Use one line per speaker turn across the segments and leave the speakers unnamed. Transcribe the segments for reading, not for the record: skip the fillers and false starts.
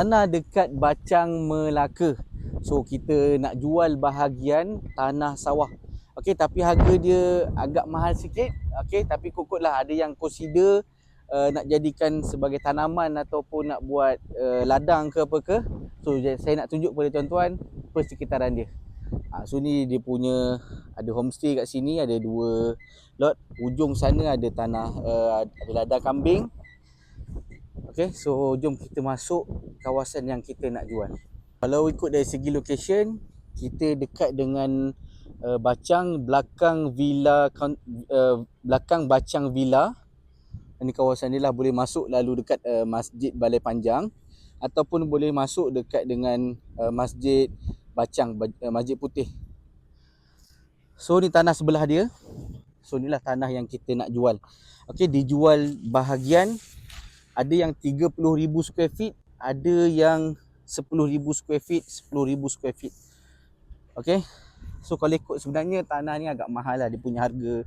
Tanah dekat Bacang Melaka. So kita nak jual bahagian tanah sawah. Okey, tapi harga dia agak mahal sikit. Okey, tapi kokotlah ada yang consider nak jadikan sebagai tanaman ataupun nak buat ladang ke apa ke. So saya nak tunjuk kepada tuan-tuan persekitaran dia. So ni dia punya, ada homestay kat sini, ada 2 lot. Ujung sana ada tanah ada ladang kambing. Okey, so jom kita masuk kawasan yang kita nak jual. Kalau ikut dari segi location, kita dekat dengan Bacang, belakang belakang Bacang Villa. Ini kawasan ni lah, boleh masuk lalu dekat Masjid Balai Panjang, ataupun boleh masuk dekat dengan Masjid Bacang, Masjid Putih. So ni tanah sebelah dia. So inilah tanah yang kita nak jual. Okey, dijual bahagian, ada yang 30,000 square feet, ada yang 10,000 square feet, 10,000 square feet. Okey. So kalau ikut, sebenarnya tanah ni agak mahal lah, dia punya harga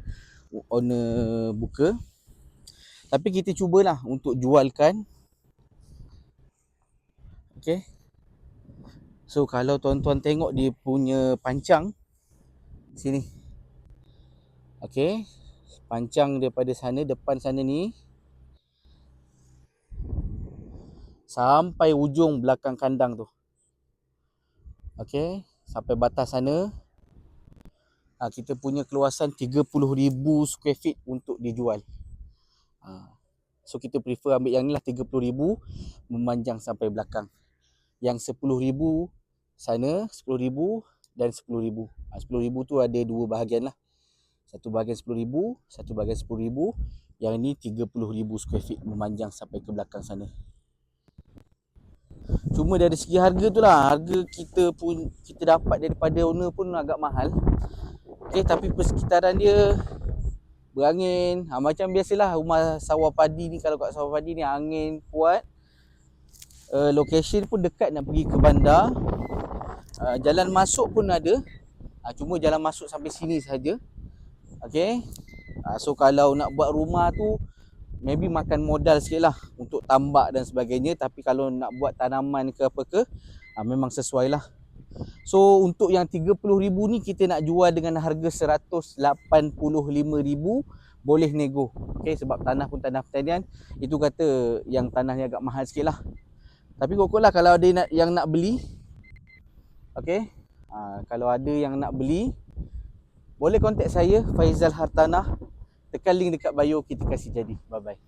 owner buka. Tapi kita cubalah untuk jualkan. Okey. So kalau tuan-tuan tengok dia punya pancang sini. Okey. Pancang daripada sana, depan sana ni sampai ujung belakang kandang tu. Okey, sampai batas sana. Kita punya keluasan 30,000 square feet untuk dijual. So kita prefer ambil yang ni lah, 30,000 memanjang sampai belakang. Yang 10,000 sana, 10,000 dan 10,000. 10,000 tu ada 2 bahagian lah. Satu bahagian 10,000, satu bahagian 10,000. Yang ni 30,000 square feet memanjang sampai ke belakang sana. Cuma dari segi harga tu lah, harga kita dapat daripada owner pun agak mahal. Okey, tapi persekitaran dia berangin. Macam biasalah rumah sawah padi ni, kalau kat sawah padi ni angin kuat. Location pun dekat nak pergi ke bandar. Jalan masuk pun ada. Cuma jalan masuk sampai sini saja. Okey. So kalau nak buat rumah tu maybe makan modal sikit lah untuk tambak dan sebagainya. Tapi kalau nak buat tanaman ke apa ke, memang sesuai lah. So untuk yang 30,000 ni kita nak jual dengan harga 185,000, boleh nego. Okey, sebab tanah pun tanah pertanian. Itu kata yang tanah ni agak mahal sikit lah. Tapi kokotlah kalau ada yang nak beli. Okey, kalau ada yang nak beli, boleh kontak saya, Faizal Hartanah. Tekan link dekat bio, kita kasih jadi. Bye bye.